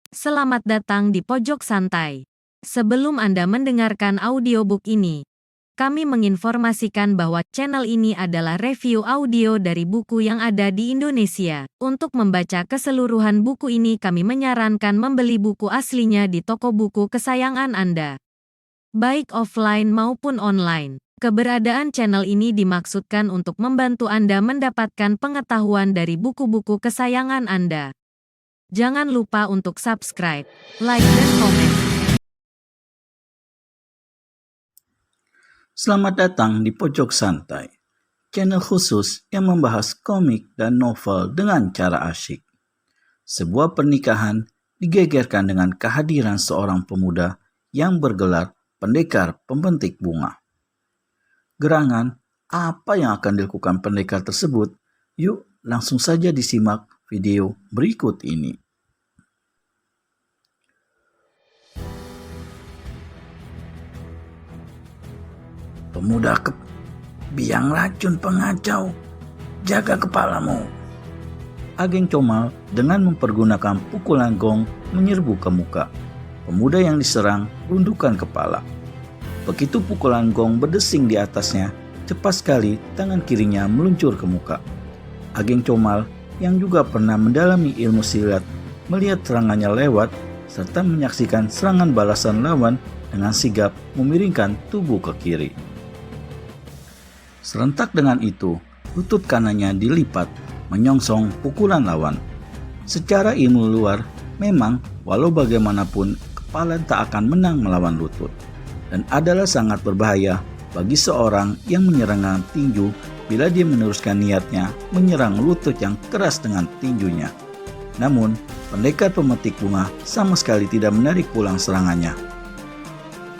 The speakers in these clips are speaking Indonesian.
Selamat datang di Pojok Santai. Sebelum Anda mendengarkan audiobook ini, kami menginformasikan bahwa channel ini adalah review audio dari buku yang ada di Indonesia. Untuk membaca keseluruhan buku ini, kami menyarankan membeli buku aslinya di toko buku kesayangan Anda, baik offline maupun online. Keberadaan channel ini dimaksudkan untuk membantu Anda mendapatkan pengetahuan dari buku-buku kesayangan Anda. Jangan lupa untuk subscribe, like, dan komen. Selamat datang di Pojok Santai, channel khusus yang membahas komik dan novel dengan cara asyik. Sebuah pernikahan digegerkan dengan kehadiran seorang pemuda yang bergelar pendekar pemetik bunga. Gerangan apa yang akan dilakukan pendekar tersebut? Yuk langsung saja disimak video berikut ini. Pemuda biang racun pengacau, jaga kepalamu. Agen Comal dengan mempergunakan pukulan gong menyerbu ke muka. Pemuda yang diserang rundukkan kepala. Begitu pukulan gong berdesing di atasnya, cepat sekali tangan kirinya meluncur ke muka. Agen Comal yang juga pernah mendalami ilmu silat melihat serangannya lewat serta menyaksikan serangan balasan lawan dengan sigap memiringkan tubuh ke kiri. Serentak dengan itu, lutut kanannya dilipat, menyongsong pukulan lawan. Secara ilmu luar, memang walau bagaimanapun, kepala tak akan menang melawan lutut. Dan adalah sangat berbahaya bagi seorang yang menyerang tinju bila dia meneruskan niatnya menyerang lutut yang keras dengan tinjunya. Namun, pendekar pemetik bunga sama sekali tidak menarik pulang serangannya.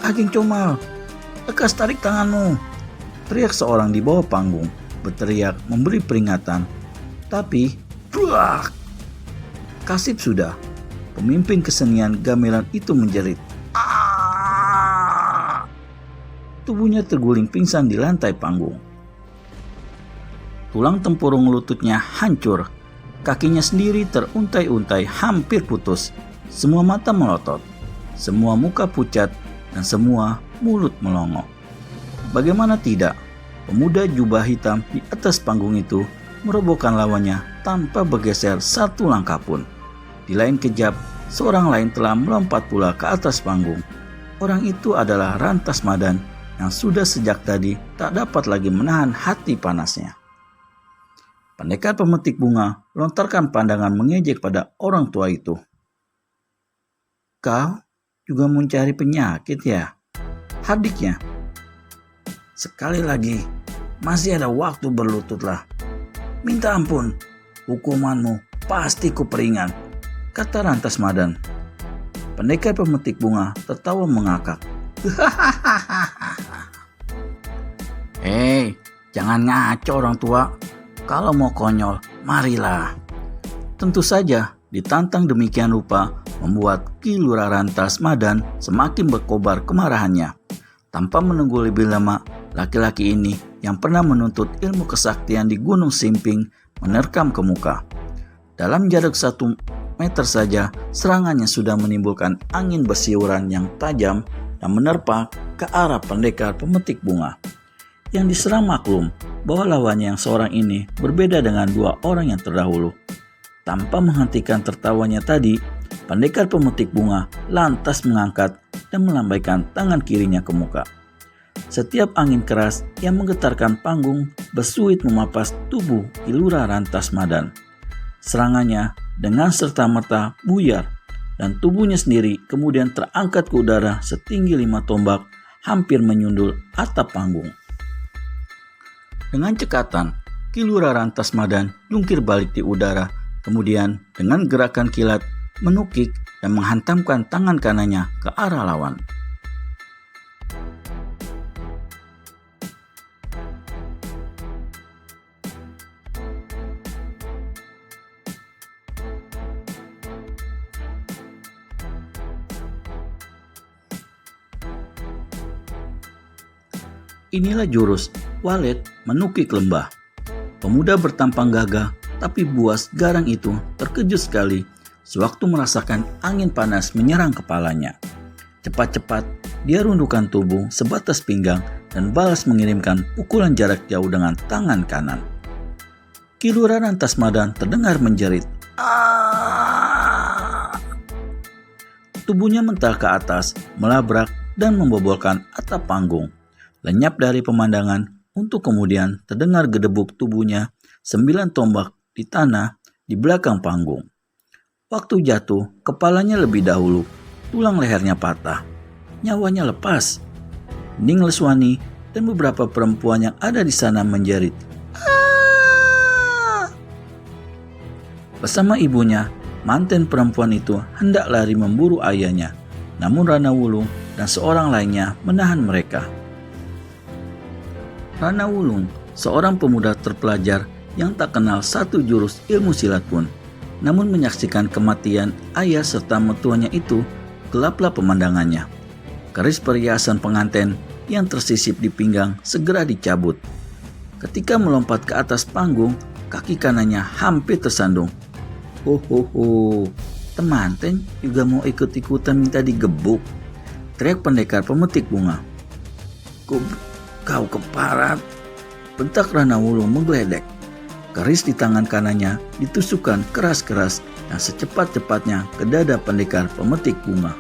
Agen Comal, lekas tarik tanganmu, teriak seorang di bawah panggung, berteriak memberi peringatan. Tapi, buak! Kasib sudah, pemimpin kesenian gamelan itu menjerit. Tubuhnya terguling pingsan di lantai panggung. Tulang tempurung lututnya hancur, kakinya sendiri teruntai-untai hampir putus, semua mata melotot, semua muka pucat, dan semua mulut melongo. Bagaimana tidak, pemuda jubah hitam di atas panggung itu merobohkan lawannya tanpa bergeser satu langkah pun. Di lain kejap, seorang lain telah melompat pula ke atas panggung. Orang itu adalah Rantas Madan yang sudah sejak tadi tak dapat lagi menahan hati panasnya. Pendekar pemetik bunga lontarkan pandangan mengejek pada orang tua itu. Kau juga mencari penyakit ya? Hadiknya. Sekali lagi, masih ada waktu berlututlah. Minta ampun, hukumanmu pasti kuperingan, kata Rantas Madan. Pendekar pemetik bunga tertawa mengakak. Hei, jangan ngaco orang tua. Kalau mau konyol, marilah. Tentu saja, ditantang demikian rupa membuat Ki Lurah Rantas Madan semakin berkobar kemarahannya. Tanpa menunggu lebih lama, laki-laki ini yang pernah menuntut ilmu kesaktian di Gunung Simping menerkam ke muka. Dalam jarak 1 meter saja, serangannya sudah menimbulkan angin bersiuran yang tajam dan menerpa ke arah pendekar pemetik bunga. Yang diserang maklum bahwa lawannya yang seorang ini berbeda dengan 2 orang yang terdahulu. Tanpa menghentikan tertawanya tadi, pendekar pemetik bunga lantas mengangkat dan melambaikan tangan kirinya ke muka. Setiap angin keras yang menggetarkan panggung bersuit memapas tubuh Ki Lurah Rantas Madan. Serangannya dengan serta-merta buyar dan tubuhnya sendiri kemudian terangkat ke udara setinggi 5 tombak hampir menyundul atap panggung. Dengan cekatan, Ki Lurah Rantas Madan jungkir balik di udara, kemudian dengan gerakan kilat menukik dan menghantamkan tangan kanannya ke arah lawan. Inilah jurus walet menukik lembah. Pemuda bertampang gagah tapi buas garang itu terkejut sekali sewaktu merasakan angin panas menyerang kepalanya. Cepat-cepat dia rundukkan tubuh sebatas pinggang dan balas mengirimkan pukulan jarak jauh dengan tangan kanan. Kilura Rantas Madan terdengar menjerit. Tubuhnya mental ke atas, melabrak dan membobolkan atap panggung. Lenyap dari pemandangan untuk kemudian terdengar gedebuk tubuhnya 9 tombak di tanah di belakang panggung. Waktu jatuh, kepalanya lebih dahulu, tulang lehernya patah, nyawanya lepas. Ning Leswani dan beberapa perempuan yang ada di sana menjerit. Bersama ibunya, manten perempuan itu hendak lari memburu ayahnya, namun Rana Wulung dan seorang lainnya menahan mereka. Rana Wulung, seorang pemuda terpelajar yang tak kenal satu jurus ilmu silat pun, namun menyaksikan kematian ayah serta mertuanya itu, gelaplah pemandangannya. Keris perhiasan pengantin yang tersisip di pinggang segera dicabut. Ketika melompat ke atas panggung, kaki kanannya hampir tersandung. Temanten juga mau ikut-ikutan minta digebuk, teriak pendekar pemetik bunga. Kau keparat, bentak Rana Wulung menggeledek. Keris di tangan kanannya ditusukkan keras-keras dan secepat-cepatnya ke dada pendekar pemetik bunga.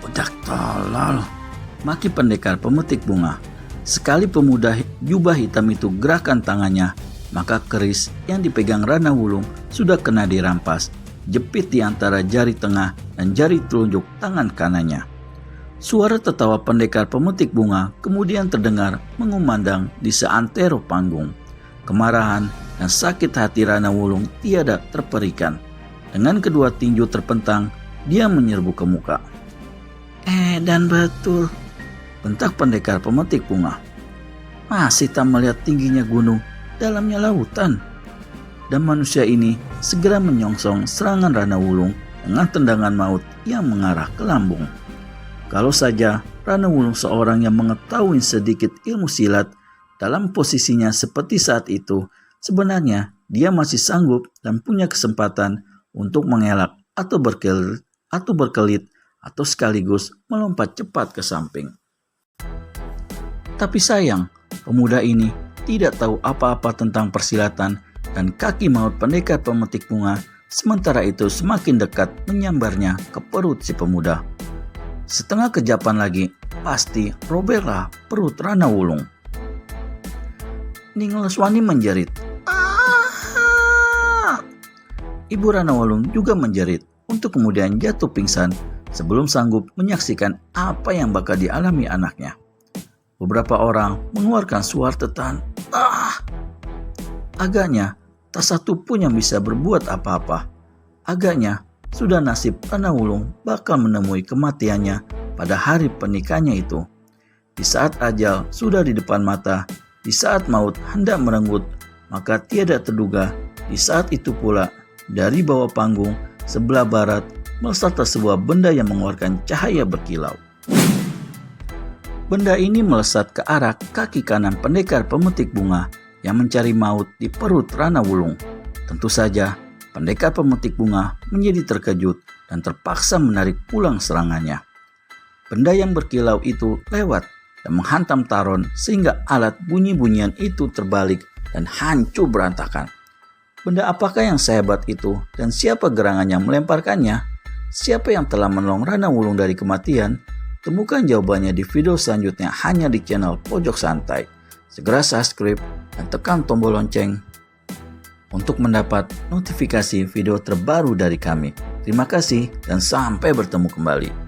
Udah tolol, maki pendekar pemetik bunga. Sekali pemuda jubah hitam itu gerakan tangannya, maka keris yang dipegang Rana Wulung sudah kena dirampas, jepit di antara jari tengah dan jari telunjuk tangan kanannya. Suara tertawa pendekar pemetik bunga kemudian terdengar mengumandang di seantero panggung. Kemarahan dan sakit hati Rana Wulung tiada terperikan. Dengan kedua tinju terpentang, dia menyerbu ke muka. Dan betul, bentak pendekar pemetik bunga. Masih tak melihat tingginya gunung, dalamnya lautan. Dan manusia ini segera menyongsong serangan Rana Wulung dengan tendangan maut yang mengarah ke lambung. Kalau saja Rana Wulung seorang yang mengetahui sedikit ilmu silat, dalam posisinya seperti saat itu, sebenarnya dia masih sanggup dan punya kesempatan untuk mengelak atau berkelit atau sekaligus melompat cepat ke samping. Tapi sayang, pemuda ini tidak tahu apa-apa tentang persilatan dan kaki maut pendekar pemetik bunga sementara itu semakin dekat menyambarnya ke perut si pemuda. Setengah kejapan lagi, pasti roberlah perut Rana Wulung. Ning Leswani menjerit. Ibu Rana Wulung juga menjerit untuk kemudian jatuh pingsan sebelum sanggup menyaksikan apa yang bakal dialami anaknya. Beberapa orang mengeluarkan suara tetan. Agaknya tak satu pun yang bisa berbuat apa-apa. Agaknya sudah nasib Rana Wulung bakal menemui kematiannya pada hari pernikahannya itu. Di saat ajal sudah di depan mata, di saat maut hendak merenggut, maka tiada terduga di saat itu pula dari bawah panggung sebelah barat melesat sebuah benda yang mengeluarkan cahaya berkilau. Benda ini melesat ke arah kaki kanan pendekar pemetik bunga yang mencari maut di perut Rana Wulung. Tentu saja, pendekar pemetik bunga menjadi terkejut dan terpaksa menarik pulang serangannya. Benda yang berkilau itu lewat dan menghantam Taron sehingga alat bunyi-bunyian itu terbalik dan hancur berantakan. Benda apakah yang sehebat itu dan siapa gerangan yang melemparkannya? Siapa yang telah menolong Rana Wulung dari kematian? Temukan jawabannya di video selanjutnya hanya di channel Pojok Santai. Segera subscribe dan tekan tombol lonceng untuk mendapat notifikasi video terbaru dari kami. Terima kasih dan sampai bertemu kembali.